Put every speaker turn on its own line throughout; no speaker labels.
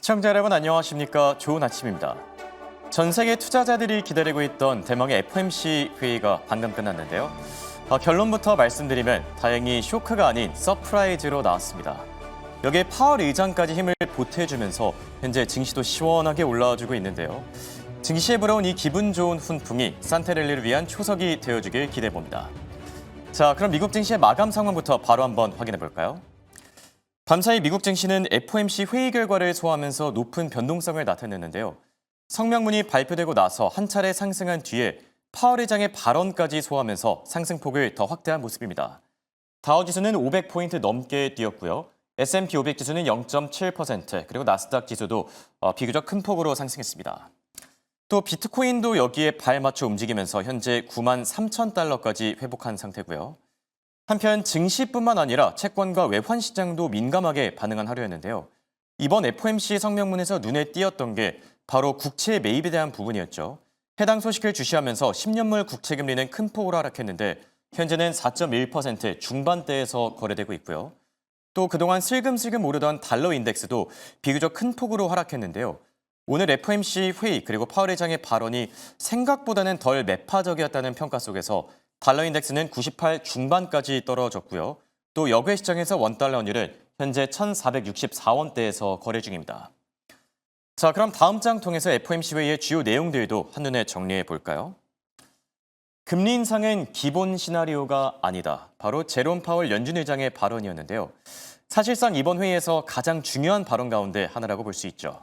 시청자 여러분 안녕하십니까? 좋은 아침입니다. 전 세계 투자자들이 기다리고 있던 대망의 FOMC 회의가 방금 끝났는데요. 결론부터 말씀드리면 다행히 쇼크가 아닌 서프라이즈로 나왔습니다. 여기에 파월 의장까지 힘을 보태주면서 현재 증시도 시원하게 올라와주고 있는데요. 증시에 불어온 이 기분 좋은 훈풍이 산테랠리를 위한 초석이 되어주길 기대해봅니다. 자, 그럼 미국 증시의 마감 상황부터 바로 한번 확인해 볼까요? 밤사이 미국 증시는 FOMC 회의 결과를 소화하면서 높은 변동성을 나타냈는데요. 성명문이 발표되고 나서 한 차례 상승한 뒤에 파월 의장의 발언까지 소화하면서 상승폭을 더 확대한 모습입니다. 다우지수는 500포인트 넘게 뛰었고요. S&P 500 지수는 0.7%, 그리고 나스닥 지수도 비교적 큰 폭으로 상승했습니다. 또 비트코인도 여기에 발맞춰 움직이면서 현재 9만 3천 달러까지 회복한 상태고요. 한편 증시뿐만 아니라 채권과 외환 시장도 민감하게 반응한 하루였는데요. 이번 FOMC 성명문에서 눈에 띄었던 게 바로 국채 매입에 대한 부분이었죠. 해당 소식을 주시하면서 10년물 국채 금리는 큰 폭으로 하락했는데 현재는 4.1% 중반대에서 거래되고 있고요. 또 그동안 슬금슬금 오르던 달러 인덱스도 비교적 큰 폭으로 하락했는데요. 오늘 FOMC 회의 그리고 파월 의장의 발언이 생각보다는 덜 매파적이었다는 평가 속에서 달러 인덱스는 98 중반까지 떨어졌고요. 또 역외 시장에서 원달러 환율은 현재 1,464원대에서 거래 중입니다. 자, 그럼 다음 장 통해서 FOMC 회의의 주요 내용들도 한눈에 정리해 볼까요? 금리 인상은 기본 시나리오가 아니다. 바로 제롬 파월 연준 의장의 발언이었는데요. 사실상 이번 회의에서 가장 중요한 발언 가운데 하나라고 볼 수 있죠.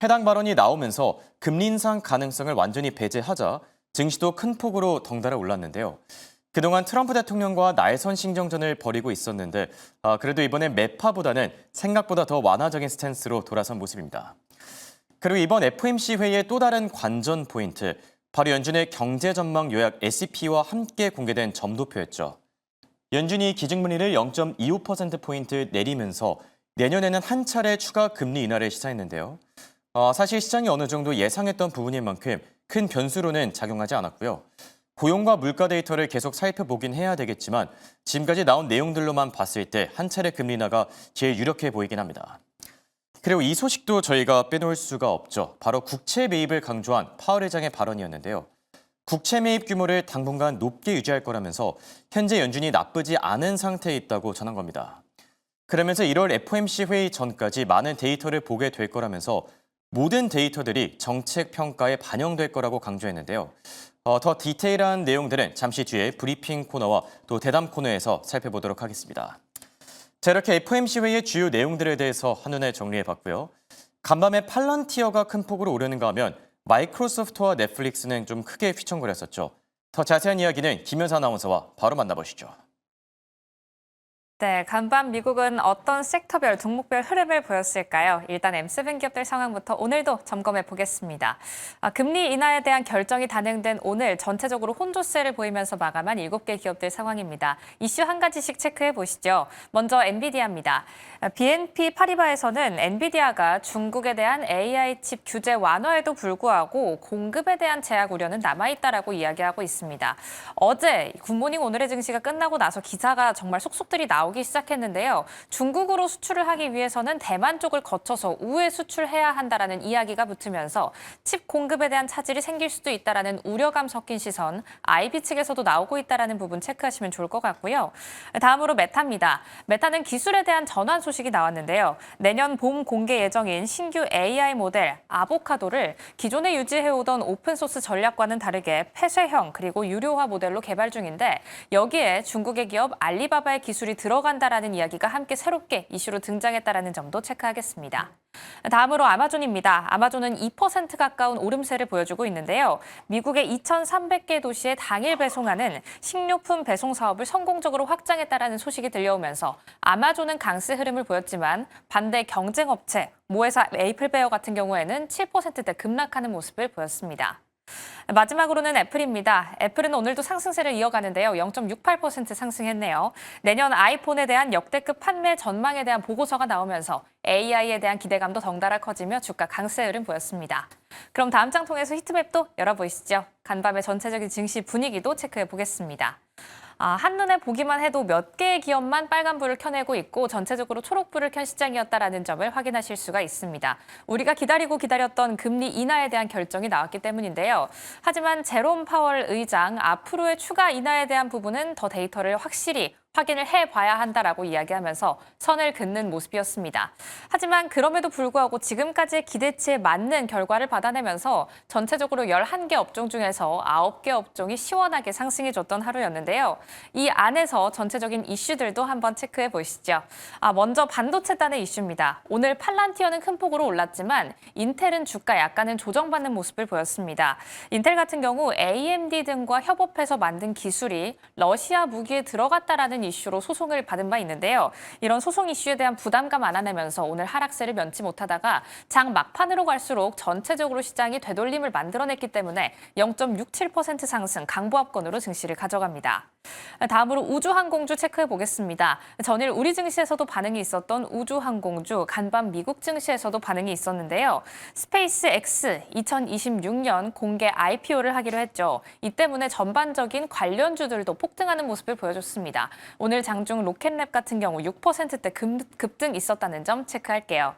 해당 발언이 나오면서 금리 인상 가능성을 완전히 배제하자 증시도 큰 폭으로 덩달아 올랐는데요. 그동안 트럼프 대통령과 날선 신경전을 벌이고 있었는데 그래도 이번엔 매파보다는 생각보다 더 완화적인 스탠스로 돌아선 모습입니다. 그리고 이번 FOMC 회의의 또 다른 관전 포인트, 바로 연준의 경제 전망 요약 SEP와 함께 공개된 점도표였죠. 연준이 기준금리를 0.25%포인트 내리면서 내년에는 한 차례 추가 금리 인하를 시사했는데요. 사실 시장이 어느 정도 예상했던 부분인 만큼 큰 변수로는 작용하지 않았고요. 고용과 물가 데이터를 계속 살펴보긴 해야 되겠지만 지금까지 나온 내용들로만 봤을 때 한 차례 금리 인하가 제일 유력해 보이긴 합니다. 그리고 이 소식도 저희가 빼놓을 수가 없죠. 바로 국채 매입을 강조한 파월 의장의 발언이었는데요. 국채 매입 규모를 당분간 높게 유지할 거라면서 현재 연준이 나쁘지 않은 상태에 있다고 전한 겁니다. 그러면서 1월 FOMC 회의 전까지 많은 데이터를 보게 될 거라면서 모든 데이터들이 정책 평가에 반영될 거라고 강조했는데요. 더 디테일한 내용들은 잠시 뒤에 브리핑 코너와 또 대담 코너에서 살펴보도록 하겠습니다. 자, 이렇게 FOMC 회의의 주요 내용들에 대해서 한눈에 정리해봤고요. 간밤에 팔런티어가 큰 폭으로 오르는가 하면 마이크로소프트와 넷플릭스는 좀 크게 휘청거렸었죠. 더 자세한 이야기는 김현사 아나운서와 바로 만나보시죠.
네, 간밤 미국은 어떤 섹터별, 종목별 흐름을 보였을까요? 일단 M7 기업들 상황부터 오늘도 점검해 보겠습니다. 금리 인하에 대한 결정이 단행된 오늘 전체적으로 혼조세를 보이면서 마감한 7개 기업들 상황입니다. 이슈 한 가지씩 체크해 보시죠. 먼저 엔비디아입니다. BNP 파리바에서는 엔비디아가 중국에 대한 AI 칩 규제 완화에도 불구하고 공급에 대한 제약 우려는 남아있다라고 이야기하고 있습니다. 어제 굿모닝 오늘의 증시가 끝나고 나서 기사가 정말 속속들이 나오기 시작했는데요. 중국으로 수출을 하기 위해서는 대만 쪽을 거쳐서 우회 수출해야 한다라는 이야기가 붙으면서 칩 공급에 대한 차질이 생길 수도 있다라는 우려감 섞인 시선, IB 측에서도 나오고 있다라는 부분 체크하시면 좋을 것 같고요. 다음으로 메타입니다. 메타는 기술에 대한 전환 소식이 나왔는데요. 내년 봄 공개 예정인 신규 AI 모델 아보카도를 기존에 유지해오던 오픈소스 전략과는 다르게 폐쇄형 그리고 유료화 모델로 개발 중인데 여기에 중국의 기업 알리바바의 기술이 들어간다라는 이야기가 함께 새롭게 이슈로 등장했다라는 점도 체크하겠습니다. 다음으로 아마존입니다. 아마존은 2% 가까운 오름세를 보여주고 있는데요. 미국의 2,300개 도시에 당일 배송하는 식료품 배송 사업을 성공적으로 확장했다라는 소식이 들려오면서 아마존은 강세 흐름을 보였지만 반대 경쟁업체 모회사 메이플베어 같은 경우에는 7%대 급락하는 모습을 보였습니다. 마지막으로는 애플입니다. 애플은 오늘도 상승세를 이어가는데요. 0.68% 상승했네요. 내년 아이폰에 대한 역대급 판매 전망에 대한 보고서가 나오면서 AI에 대한 기대감도 덩달아 커지며 주가 강세 흐름 보였습니다. 그럼 다음 장 통해서 히트맵도 열어보시죠. 간밤의 전체적인 증시 분위기도 체크해 보겠습니다. 한눈에 보기만 해도 몇 개의 기업만 빨간불을 켜내고 있고 전체적으로 초록불을 켠 시장이었다라는 점을 확인하실 수가 있습니다. 우리가 기다렸던 금리 인하에 대한 결정이 나왔기 때문인데요. 하지만 제롬 파월 의장 앞으로의 추가 인하에 대한 부분은 더 데이터를 확실히 확인을 해봐야 한다라고 이야기하면서 선을 긋는 모습이었습니다. 하지만 그럼에도 불구하고 지금까지의 기대치에 맞는 결과를 받아내면서 전체적으로 11개 업종 중에서 9개 업종이 시원하게 상승해줬던 하루였는데요. 이 안에서 전체적인 이슈들도 한번 체크해 보시죠. 먼저 반도체단의 이슈입니다. 오늘 팔란티어는 큰 폭으로 올랐지만 인텔은 주가 약간은 조정받는 모습을 보였습니다. 인텔 같은 경우 AMD 등과 협업해서 만든 기술이 러시아 무기에 들어갔다라는 이슈로 소송을 받은 바 있는데요. 이런 소송 이슈에 대한 부담감 안아내면서 오늘 하락세를 면치 못하다가 장 막판으로 갈수록 전체적으로 시장이 되돌림을 만들어냈기 때문에 0.67% 상승 강보합권으로 증시를 가져갑니다. 다음으로 우주항공주 체크해 보겠습니다. 전일 우리 증시에서도 반응이 있었던 우주항공주, 간밤 미국 증시에서도 반응이 있었는데요. 스페이스 X 2026년 공개 IPO를 하기로 했죠. 이 때문에 전반적인 관련주들도 폭등하는 모습을 보여줬습니다. 오늘 장중 로켓랩 같은 경우 6%대 급등 있었다는 점 체크할게요.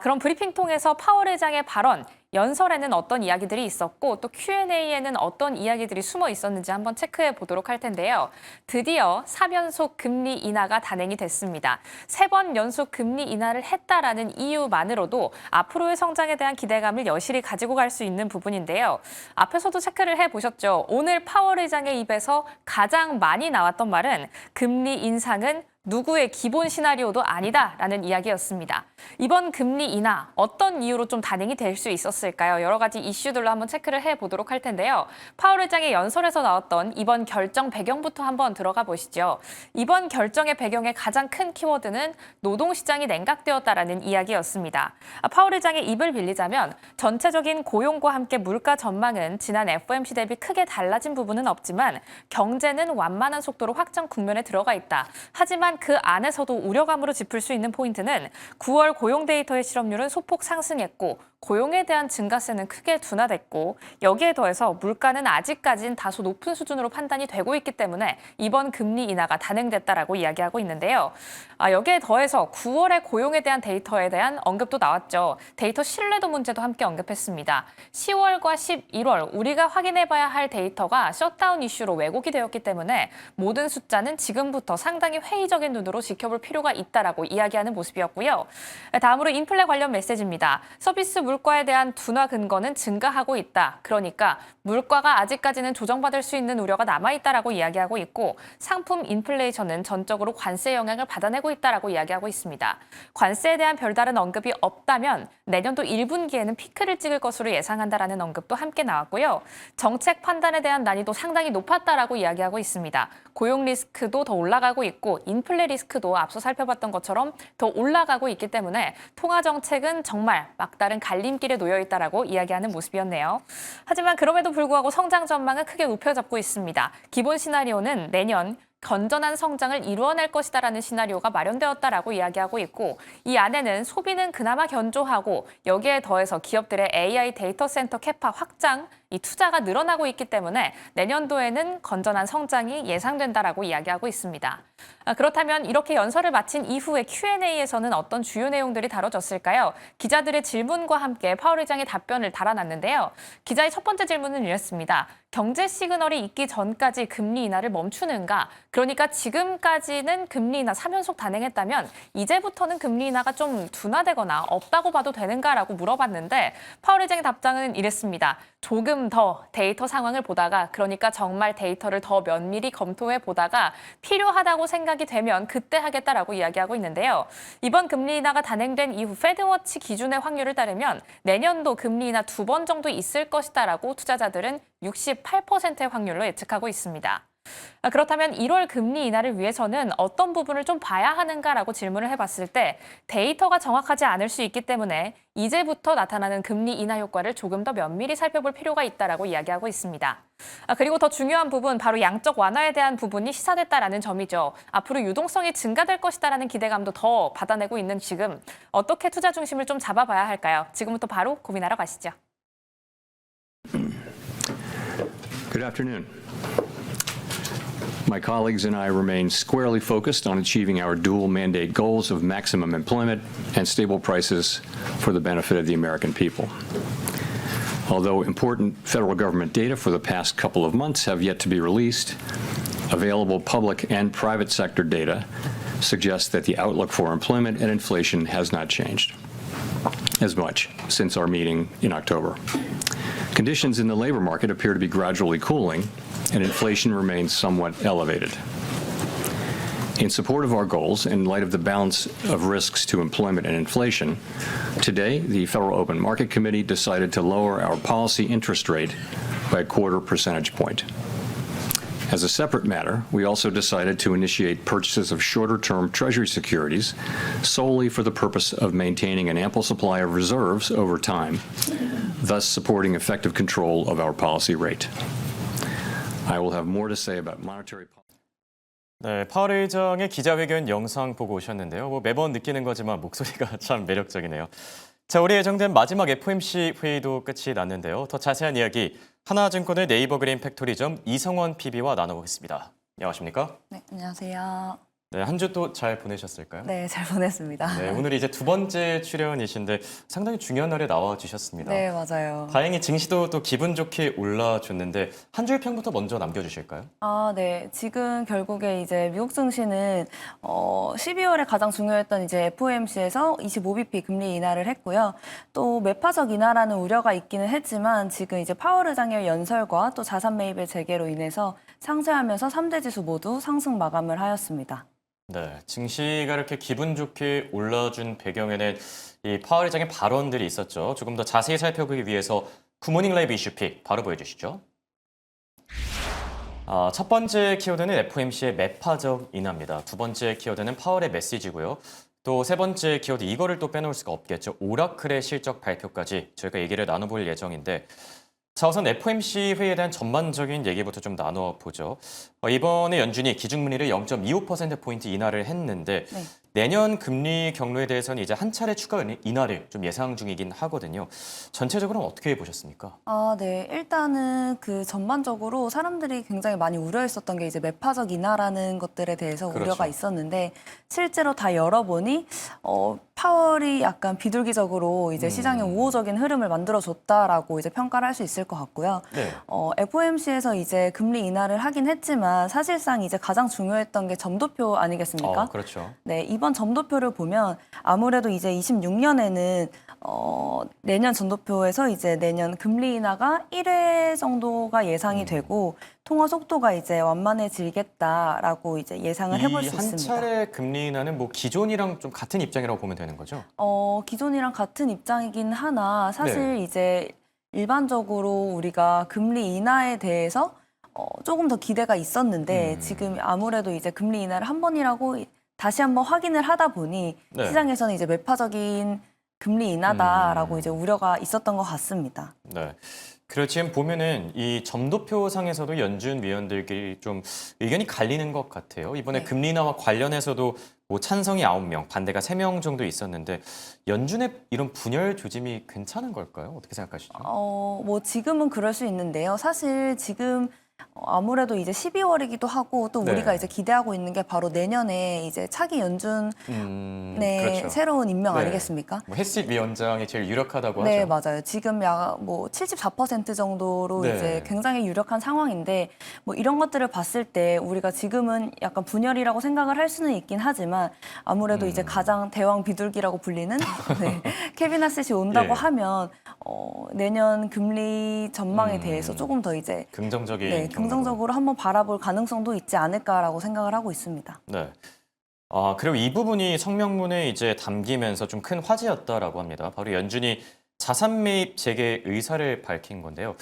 그럼 브리핑 통해서 파월 회장의 발언, 연설에는 어떤 이야기들이 있었고 또 Q&A에는 어떤 이야기들이 숨어 있었는지 한번 체크해 보도록 할 텐데요. 드디어 3연속 금리 인하가 단행이 됐습니다. 3번 연속 금리 인하를 했다라는 이유만으로도 앞으로의 성장에 대한 기대감을 여실히 가지고 갈 수 있는 부분인데요. 앞에서도 체크를 해보셨죠. 오늘 파월 의장의 입에서 가장 많이 나왔던 말은 금리 인상은 누구의 기본 시나리오도 아니다라는 이야기였습니다. 이번 금리 인하 어떤 이유로 좀 단행이 될 수 있었을까요? 여러 가지 이슈들로 한번 체크를 해보도록 할 텐데요. 파월 의장의 연설에서 나왔던 이번 결정 배경부터 한번 들어가 보시죠. 이번 결정의 배경의 가장 큰 키워드는 노동시장이 냉각되었다라는 이야기였습니다. 파월 의장의 입을 빌리자면 전체적인 고용과 함께 물가 전망은 지난 FOMC 대비 크게 달라진 부분은 없지만 경제는 완만한 속도로 확장 국면에 들어가 있다. 하지만 그 안에서도 우려감으로 짚을 수 있는 포인트는 9월 고용 데이터의 실업률은 소폭 상승했고 고용에 대한 증가세는 크게 둔화됐고 여기에 더해서 물가는 아직까지는 다소 높은 수준으로 판단이 되고 있기 때문에 이번 금리 인하가 단행됐다라고 이야기하고 있는데요. 여기에 더해서 9월의 고용에 대한 데이터에 대한 언급도 나왔죠. 데이터 신뢰도 문제도 함께 언급했습니다. 10월과 11월 우리가 확인해봐야 할 데이터가 셧다운 이슈로 왜곡이 되었기 때문에 모든 숫자는 지금부터 상당히 회의적인 눈으로 지켜볼 필요가 있다라고 이야기하는 모습이었고요. 다음으로 인플레 관련 메시지입니다. 서비스 물가에 대한 둔화 근거는 증가하고 있다. 그러니까 물가가 아직까지는 조정받을 수 있는 우려가 남아있다라고 이야기하고 있고 상품 인플레이션은 전적으로 관세 영향을 받아내고 있다라고 이야기하고 있습니다. 관세에 대한 별다른 언급이 없다면 내년도 1분기에는 피크를 찍을 것으로 예상한다라는 언급도 함께 나왔고요. 정책 판단에 대한 난이도 상당히 높았다라고 이야기하고 있습니다. 고용 리스크도 더 올라가고 있고 인플레 리스크도 앞서 살펴봤던 것처럼 더 올라가고 있기 때문에 통화 정책은 정말 막다른 갈림길에 놓여 있다라고 이야기하는 모습이었네요. 하지만 그럼에도 불구하고 성장 전망은 크게 우표잡고 있습니다. 기본 시나리오는 내년 건전한 성장을 이루어낼 것이다라는 시나리오가 마련되었다라고 이야기하고 있고 이 안에는 소비는 그나마 견조하고 여기에 더해서 기업들의 AI 데이터 센터 캐파 확장, 이 투자가 늘어나고 있기 때문에 내년도에는 건전한 성장이 예상된다라고 이야기하고 있습니다. 그렇다면 이렇게 연설을 마친 이후에 Q&A에서는 어떤 주요 내용들이 다뤄졌을까요? 기자들의 질문과 함께 파월 의장의 답변을 달아놨는데요. 기자의 첫 번째 질문은 이랬습니다. 경제 시그널이 있기 전까지 금리 인하를 멈추는가? 그러니까 지금까지는 금리 인하 3연속 단행했다면 이제부터는 금리 인하가 좀 둔화되거나 없다고 봐도 되는가라고 물어봤는데 파월 의장의 답장은 이랬습니다. 조금 더 데이터 상황을 보다가 그러니까 정말 데이터를 더 면밀히 검토해 보다가 필요하다고 생각이 되면 그때 하겠다라고 이야기하고 있는데요. 이번 금리 인하가 단행된 이후 패드워치 기준의 확률을 따르면 내년도 금리 인하 2번 정도 있을 것이다라고 투자자들은 68%의 확률로 예측하고 있습니다. 그렇다면 1월 금리 인하를 위해서는 어떤 부분을 좀 봐야 하는가라고 질문을 해봤을 때 데이터가 정확하지 않을 수 있기 때문에 이제부터 나타나는 금리 인하 효과를 조금 더 면밀히 살펴볼 필요가 있다라고 이야기하고 있습니다. 그리고 더 중요한 부분 바로 양적 완화에 대한 부분이 시사됐다라는 점이죠. 앞으로 유동성이 증가될 것이다라는 기대감도 더 받아내고 있는 지금 어떻게 투자 중심을 좀 잡아봐야 할까요? 지금부터 바로 고민하러 가시죠.
Good afternoon. My colleagues and I remain squarely focused on achieving our dual mandate goals of maximum employment and stable prices for the benefit of the American people. Although important federal government data for the past couple of months have yet to be released, available public and private sector data suggests that the outlook for employment and inflation has not changed as much since our meeting in October. Conditions in the labor market appear to be gradually cooling, and inflation remains somewhat elevated. In support of our goals, in light of the balance of risks to employment and inflation, today the Federal Open Market Committee decided to lower our policy interest rate by a 1/4 percentage point. As a separate matter, we also decided to initiate purchases of shorter-term Treasury securities solely for the purpose of maintaining an ample supply of reserves over time, thus supporting effective control of our policy rate. I will have more to say about monetary policy.
네, 파월 의장의 기자회견 영상 보고 오셨는데요. 매번 느끼는 거지만 목소리가 참 매력적이네요. 자, 우리 예정된 마지막 FOMC 회의도 끝이 났는데요. 더 자세한 이야기 하나증권의 네이버 그린 팩토리점 이성원 PB와 나눠보겠습니다. 안녕하십니까?
네, 안녕하세요.
네, 한 주 또 잘 보내셨을까요?
네, 잘 보냈습니다.
네, 오늘이 이제 2번째 출연이신데 상당히 중요한 날에 나와 주셨습니다.
네, 맞아요.
다행히 증시도 또 기분 좋게 올라줬는데 한 줄 평부터 먼저 남겨주실까요?
네. 지금 결국에 이제 미국 증시는 12월에 가장 중요했던 이제 FOMC에서 25bp 금리 인하를 했고요. 또 매파적 인하라는 우려가 있기는 했지만 지금 이제 파월 의장의 연설과 또 자산 매입의 재개로 인해서 상쇄하면서 3대 지수 모두 상승 마감을 하였습니다.
네, 증시가 이렇게 기분 좋게 올라준 배경에는 이 파월 의장의 발언들이 있었죠. 조금 더 자세히 살펴보기 위해서 굿모닝 라이브 이슈픽 바로 보여주시죠. 첫 번째 키워드는 FOMC의 매파적 인하입니다. 두 번째 키워드는 파월의 메시지고요. 또 세 번째 키워드 이거를 또 빼놓을 수가 없겠죠. 오라클의 실적 발표까지 저희가 얘기를 나눠볼 예정인데 자, 우선 FOMC 회의에 대한 전반적인 얘기부터 좀 나눠보죠. 이번에 연준이 기준금리를 0.25%포인트 인하를 했는데
네.
내년 금리 경로에 대해서는 이제 한 차례 추가 인하를 좀 예상 중이긴 하거든요. 전체적으로는 어떻게 보셨습니까?
네. 일단은 그 전반적으로 사람들이 굉장히 많이 우려했었던 게 이제 매파적 인하라는 것들에 대해서
그렇죠.
우려가 있었는데 실제로 다 열어보니 파월이 약간 비둘기적으로 이제 시장에 우호적인 흐름을 만들어줬다라고 이제 평가를 할 수 있을 것 같고요.
네.
FOMC에서 이제 금리 인하를 하긴 했지만 사실상 이제 가장 중요했던 게 점도표 아니겠습니까?
그렇죠.
네, 이번 점도표를 보면 아무래도 이제 26년에는 내년 점도표에서 이제 내년 금리 인하가 1회 정도가 예상이 되고 통화 속도가 이제 완만해지겠다라고 이제 예상을 해볼 수 있습니다.
한 차례 금리 인하는 뭐 기존이랑 좀 같은 입장이라고 보면 되는 거죠?
기존이랑 같은 입장이긴 하나 사실
네.
이제 일반적으로 우리가 금리 인하에 대해서 조금 더 기대가 있었는데 지금 아무래도 이제 금리 인하를 한 번이라고 다시 한번 확인을 하다 보니
네.
시장에서는 이제 매파적인 금리 인하다라고 이제 우려가 있었던 것 같습니다.
네. 그리고 지금 보면은 이 점도표 상에서도 연준 위원들끼리 좀 의견이 갈리는 것 같아요. 이번에
네.
금리 인하와 관련해서도 뭐 찬성이 9명, 반대가 3명 정도 있었는데 연준의 이런 분열 조짐이 괜찮은 걸까요? 어떻게 생각하시죠?
뭐 지금은 그럴 수 있는데요. 사실 지금 아무래도 이제 12월이기도 하고 또
네.
우리가 이제 기대하고 있는 게 바로 내년에 이제 차기 연준
그렇죠.
새로운 임명
네.
아니겠습니까?
뭐 햇빛 위원장이 제일 유력하다고
네,
하죠.
맞아요. 지금 약 뭐 74% 정도로
네.
이제 굉장히 유력한 상황인데 뭐 이런 것들을 봤을 때 우리가 지금은 약간 분열이라고 생각을 할 수는 있긴 하지만 아무래도 이제 가장 대왕 비둘기라고 불리는 케빈 하셋이 온다고
예.
하면 내년 금리 전망에 대해서 조금 더 이제
긍정적인
긍정적으로 한번 바라볼 가능성도 있지 않을까라고 생각을 하고 있습니다.
네. 그리고 이 부분이 성명문에 이제 담기면서 좀 큰 화제였다라고 합니다. 바로 연준이 자산 매입 재개 의사를 밝힌 건데요.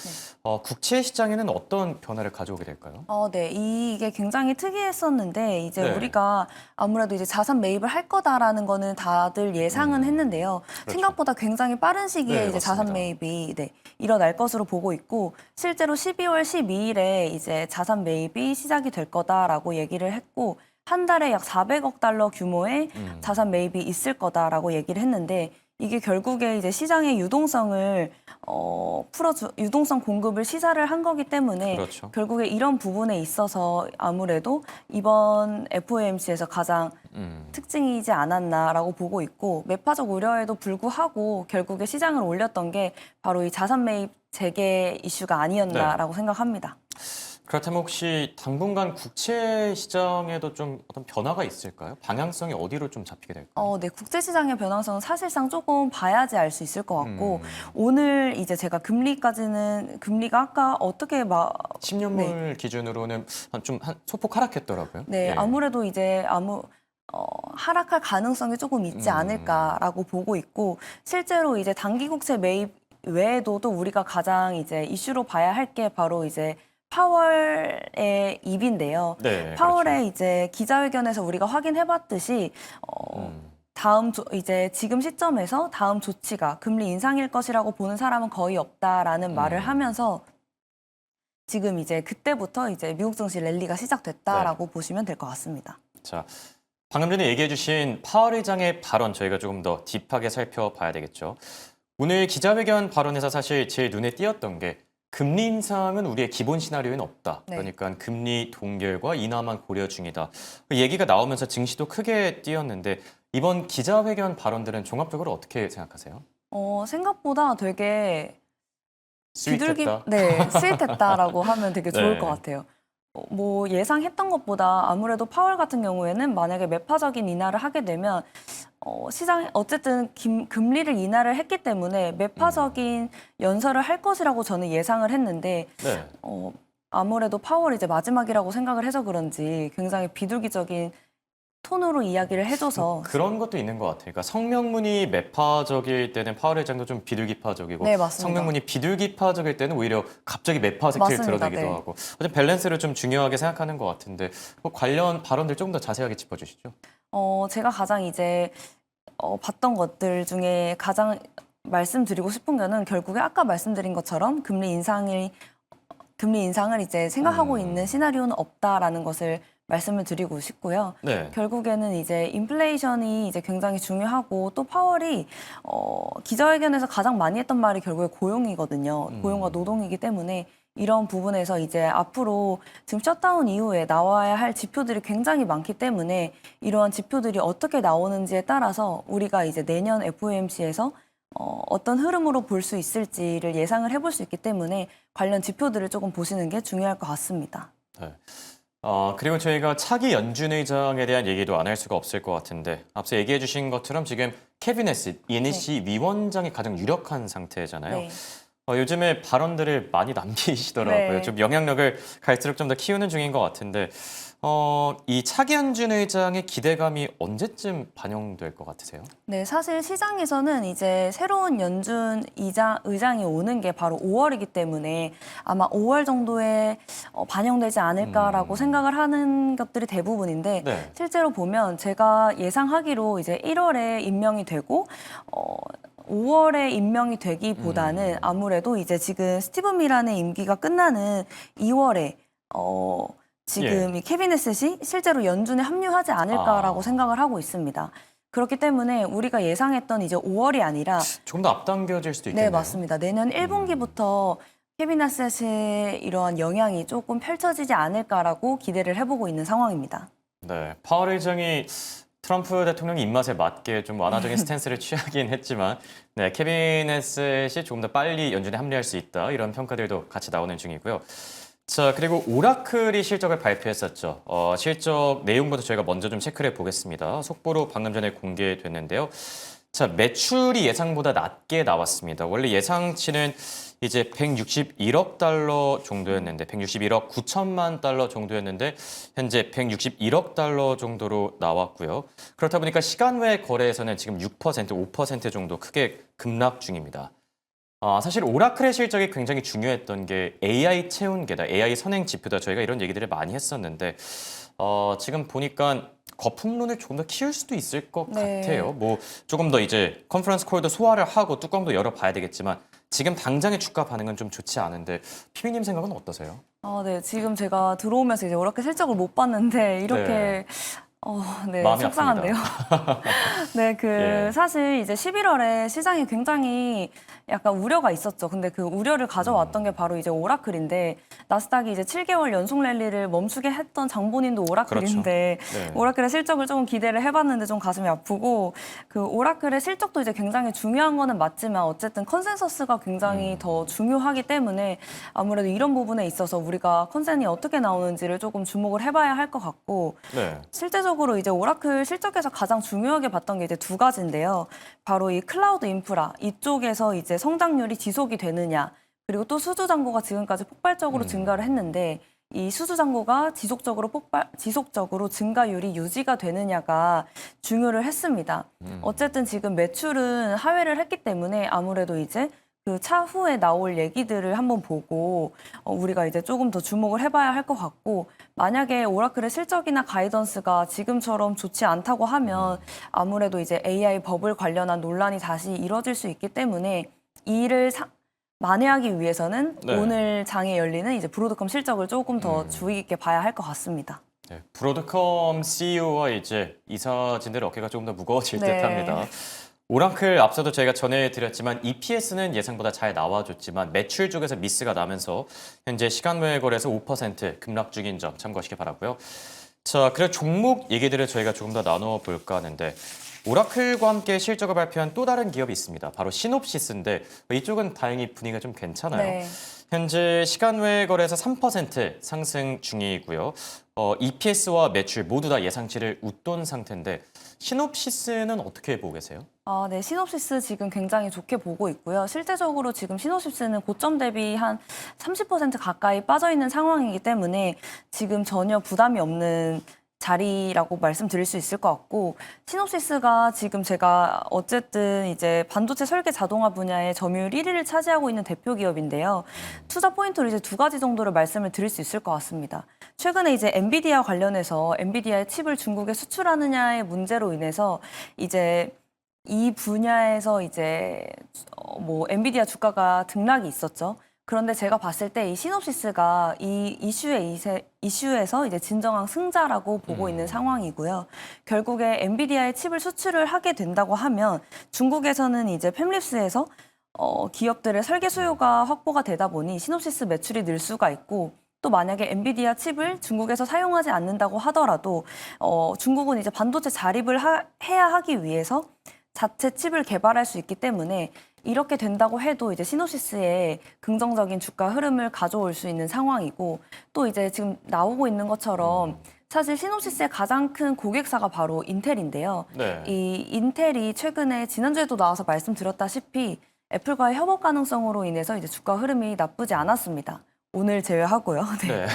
국채 시장에는 어떤 변화를 가져오게 될까요?
네, 이게 굉장히 특이했었는데 이제
네.
우리가 아무래도 이제 자산 매입을 할 거다라는 거는 다들 예상은 했는데요.
그렇죠.
생각보다 굉장히 빠른 시기에
네,
이제 자산
맞습니다.
매입이 일어날 것으로 보고 있고 실제로 12월 12일에 이제 자산 매입이 시작이 될 거다라고 얘기를 했고 한 달에 약 400억 달러 규모의 자산 매입이 있을 거다라고 얘기를 했는데 이게 결국에 이제 시장의 유동성을 유동성 공급을 시사를 한 거기 때문에
그렇죠.
결국에 이런 부분에 있어서 아무래도 이번 FOMC에서 가장 특징이지 않았나라고 보고 있고 매파적 우려에도 불구하고 결국에 시장을 올렸던 게 바로 이 자산 매입 재개 이슈가 아니었나라고 생각합니다.
그렇다면 혹시 당분간 국채 시장에도 좀 어떤 변화가 있을까요? 방향성이 어디로 좀 잡히게 될까요?
네, 국제시장의 변화성은 사실상 조금 봐야지 알 수 있을 것 같고 오늘 이제 제가 금리가 아까 어떻게
10년물 기준으로는 한 소폭 하락했더라고요.
네,
예.
아무래도 이제 하락할 가능성이 조금 있지 않을까라고 보고 있고 실제로 이제 단기 국채 매입 외에도 또 우리가 가장 이제 이슈로 봐야 할 게 바로 이제 파월의 입인데요.
네,
파월의
그렇죠.
이제 기자회견에서 우리가 확인해봤듯이 이제 지금 시점에서 다음 조치가 금리 인상일 것이라고 보는 사람은 거의 없다라는 말을 하면서 지금 이제 그때부터 이제 미국 증시 랠리가 시작됐다라고 보시면 될 것 같습니다.
자, 방금 전에 얘기해 주신 파월 의장의 발언 저희가 조금 더 딥하게 살펴봐야 되겠죠. 오늘 기자회견 발언에서 사실 제 눈에 띄었던 게 금리 인상은 우리의 기본 시나리오에는 없다.
네.
그러니까 금리 동결과 인하만 고려 중이다. 그 얘기가 나오면서 증시도 크게 뛰었는데 이번 기자회견 발언들은 종합적으로 어떻게 생각하세요?
생각보다 되게
스윗했다.
스윗했다라고 하면 되게 좋을
네.
것 같아요. 뭐 예상했던 것보다 아무래도 파월 같은 경우에는 만약에 매파적인 인하를 하게 되면 시장 어쨌든 금리를 인하를 했기 때문에 매파적인 연설을 할 것이라고 저는 예상을 했는데
네.
아무래도 파월이 이제 마지막이라고 생각을 해서 그런지 굉장히 비둘기적인 톤으로 이야기를 해줘서
그런 것도 있는 것 같아요. 그러니까 성명문이 매파적일 때는 파월 의장도 좀 비둘기파적이고
네, 맞습니다.
성명문이 비둘기파적일 때는 오히려 갑자기 매파 색채를
맞습니다.
드러내기도
네.
하고 어떤 밸런스를 좀 중요하게 생각하는 것 같은데 그 관련 발언들 조금 더 자세하게 짚어주시죠.
제가 가장 이제 봤던 것들 중에 가장 말씀드리고 싶은 거는 결국에 아까 말씀드린 것처럼 금리 인상을 이제 생각하고 있는 시나리오는 없다라는 것을 말씀을 드리고 싶고요.
네.
결국에는 이제 인플레이션이 이제 굉장히 중요하고 또 파월이 기자회견에서 가장 많이 했던 말이 결국에 고용이거든요. 고용과 노동이기 때문에 이런 부분에서 이제 앞으로 지금 셧다운 이후에 나와야 할 지표들이 굉장히 많기 때문에 이러한 지표들이 어떻게 나오는지에 따라서 우리가 이제 내년 FOMC에서 어떤 흐름으로 볼 수 있을지를 예상을 해볼 수 있기 때문에 관련 지표들을 조금 보시는 게 중요할 것 같습니다.
네. 그리고 저희가 차기 연준 의장에 대한 얘기도 안 할 수가 없을 것 같은데 앞서 얘기해 주신 것처럼 지금 케빈 해스 NEC 위원장이 가장 유력한 상태잖아요.
네.
요즘에 발언들을 많이 남기시더라고요.
네.
좀 영향력을 갈수록 좀 더 키우는 중인 것 같은데 이 차기 연준 의장의 기대감이 언제쯤 반영될 것 같으세요?
네, 사실 시장에서는 이제 새로운 연준 의장이 오는 게 바로 5월이기 때문에 아마 5월 정도에 반영되지 않을까라고 생각을 하는 것들이 대부분인데
네.
실제로 보면 제가 예상하기로 이제 1월에 임명이 되고 5월에 임명이 되기보다는 아무래도 이제 지금 스티븐 미란의 임기가 끝나는 2월에 지금 이 케빈 해셋이 실제로 연준에 합류하지 않을까라고 생각을 하고 있습니다. 그렇기 때문에 우리가 예상했던 이제 5월이 아니라
조금 더 앞당겨질 수도 있겠네요.
네, 맞습니다. 내년 1분기부터 케빈 해셋의 이러한 영향이 조금 펼쳐지지 않을까라고 기대를 해보고 있는 상황입니다.
네, 파월 의장이 트럼프 대통령의 입맛에 맞게 좀 완화적인 스탠스를 취하긴 했지만 네, 케빈 해셋이 조금 더 빨리 연준에 합류할 수 있다 이런 평가들도 같이 나오는 중이고요. 자, 그리고 오라클이 실적을 발표했었죠. 실적 내용부터 저희가 먼저 좀 체크를 해보겠습니다. 속보로 방금 전에 공개됐는데요. 자, 매출이 예상보다 낮게 나왔습니다. 원래 예상치는 이제 161억 달러 정도였는데 161억 9천만 달러 정도였는데 현재 161억 달러 정도로 나왔고요. 그렇다 보니까 시간 외 거래에서는 지금 6%, 5% 정도 크게 급락 중입니다. 사실 오라클의 실적이 굉장히 중요했던 게 AI 채운계다, AI 선행 지표다. 저희가 이런 얘기들을 많이 했었는데 지금 보니까 거품론을 조금 더 키울 수도 있을 것
네.
같아요. 뭐 조금 더 이제 컨퍼런스 콜도 소화를 하고 뚜껑도 열어봐야 되겠지만 지금 당장의 주가 반응은 좀 좋지 않은데 피비님 생각은 어떠세요?
네, 지금 제가 들어오면서 이제 오라클 실적을 못 봤는데 이렇게
네.
네,
마음이
속상한데요. 네,
예.
사실 이제 11월에 시장이 굉장히 약간 우려가 있었죠. 근데 그 우려를 가져왔던 게 바로 이제 오라클인데, 나스닥이 이제 7개월 연속 랠리를 멈추게 했던 장본인도 오라클인데,
그렇죠. 네.
오라클의 실적을 조금 기대를 해봤는데 좀 가슴이 아프고, 그 오라클의 실적도 이제 굉장히 중요한 거는 맞지만, 어쨌든 컨센서스가 굉장히 더 중요하기 때문에 아무래도 이런 부분에 있어서 우리가 컨센이 어떻게 나오는지를 조금 주목을 해봐야 할 것 같고,
네.
실제적으로 이제 오라클 실적에서 가장 중요하게 봤던 게 이제 두 가지인데요. 바로 이 클라우드 인프라 이쪽에서 이제 성장률이 지속이 되느냐, 그리고 또 수주 잔고가 지금까지 폭발적으로 증가를 했는데 이 수주 잔고가 지속적으로 증가율이 유지가 되느냐가 중요를 했습니다. 어쨌든 지금 매출은 하회를 했기 때문에 아무래도 이제 그 차후에 나올 얘기들을 한번 보고 우리가 이제 조금 더 주목을 해봐야 할 것 같고, 만약에 오라클의 실적이나 가이던스가 지금처럼 좋지 않다고 하면 아무래도 이제 AI 버블 관련한 논란이 다시 이뤄질 수 있기 때문에 이를 만회하기 위해서는
네.
오늘 장에 열리는 이제 브로드컴 실적을 조금 더 주의 깊게 봐야 할 것 같습니다.
네, 브로드컴 CEO와 이제 이사진들의 어깨가 조금 더 무거워질
네.
듯합니다. 오라클 앞서도 저희가 전해드렸지만 EPS는 예상보다 잘 나와줬지만 매출 쪽에서 미스가 나면서 현재 시간 외 거래에서 5% 급락 중인 점 참고하시기 바라고요. 자, 그래 종목 얘기들을 저희가 조금 더 나눠볼까 하는데, 오라클과 함께 실적을 발표한 또 다른 기업이 있습니다. 바로 시놉시스인데 이쪽은 다행히 분위기가 좀 괜찮아요.
네.
현재 시간 외 거래에서 3% 상승 중이고요. EPS와 매출 모두 다 예상치를 웃돈 상태인데 시놉시스는 어떻게 보고 계세요?
네, 시놉시스 지금 굉장히 좋게 보고 있고요. 실제적으로 지금 시놉시스는 고점 대비 한 30% 가까이 빠져 있는 상황이기 때문에 지금 전혀 부담이 없는 자리라고 말씀드릴 수 있을 것 같고, 시놉시스가 지금 제가 어쨌든 이제 반도체 설계 자동화 분야의 점유율 1위를 차지하고 있는 대표 기업인데요. 투자 포인트로 이제 두 가지 정도를 말씀을 드릴 수 있을 것 같습니다. 최근에 이제 엔비디아 관련해서 엔비디아의 칩을 중국에 수출하느냐의 문제로 인해서 이제 이 분야에서 이제 뭐 엔비디아 주가가 등락이 있었죠. 그런데 제가 봤을 때 이 시놉시스가 이 이슈에서 이제 진정한 승자라고 보고 있는 상황이고요. 결국에 엔비디아의 칩을 수출을 하게 된다고 하면 중국에서는 이제 팹립스에서 기업들의 설계 수요가 확보가 되다 보니 시놉시스 매출이 늘 수가 있고, 또 만약에 엔비디아 칩을 중국에서 사용하지 않는다고 하더라도 중국은 이제 반도체 자립을 해야 하기 위해서 자체 칩을 개발할 수 있기 때문에 이렇게 된다고 해도 이제 시놉시스에 긍정적인 주가 흐름을 가져올 수 있는 상황이고, 또 이제 지금 나오고 있는 것처럼 사실 시놉시스의 가장 큰 고객사가 바로 인텔인데요.
네.
이 인텔이 최근에 지난주에도 나와서 말씀드렸다시피 애플과의 협업 가능성으로 인해서 이제 주가 흐름이 나쁘지 않았습니다. 오늘 제외하고요. 네.
네.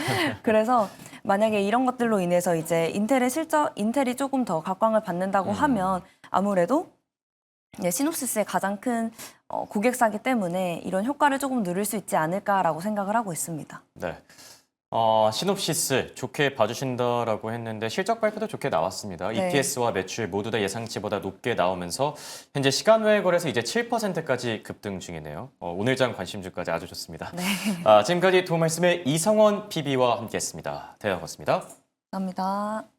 그래서 만약에 이런 것들로 인해서 이제 인텔이 조금 더 각광을 받는다고 하면 아무래도 시놉시스의 가장 큰 고객사기 때문에 이런 효과를 조금 누릴 수 있지 않을까라고 생각을 하고 있습니다.
네. 시놉시스 좋게 봐주신다라고 했는데 실적 발표도 좋게 나왔습니다.
네.
EPS와 매출 모두 다 예상치보다 높게 나오면서 현재 시간 외 거래에서 이제 7%까지 급등 중이네요. 오늘장 관심주까지 아주 좋습니다.
네.
지금까지 도움 말씀의 이성원 PB와 함께했습니다. 대화 고맙습니다.
감사합니다.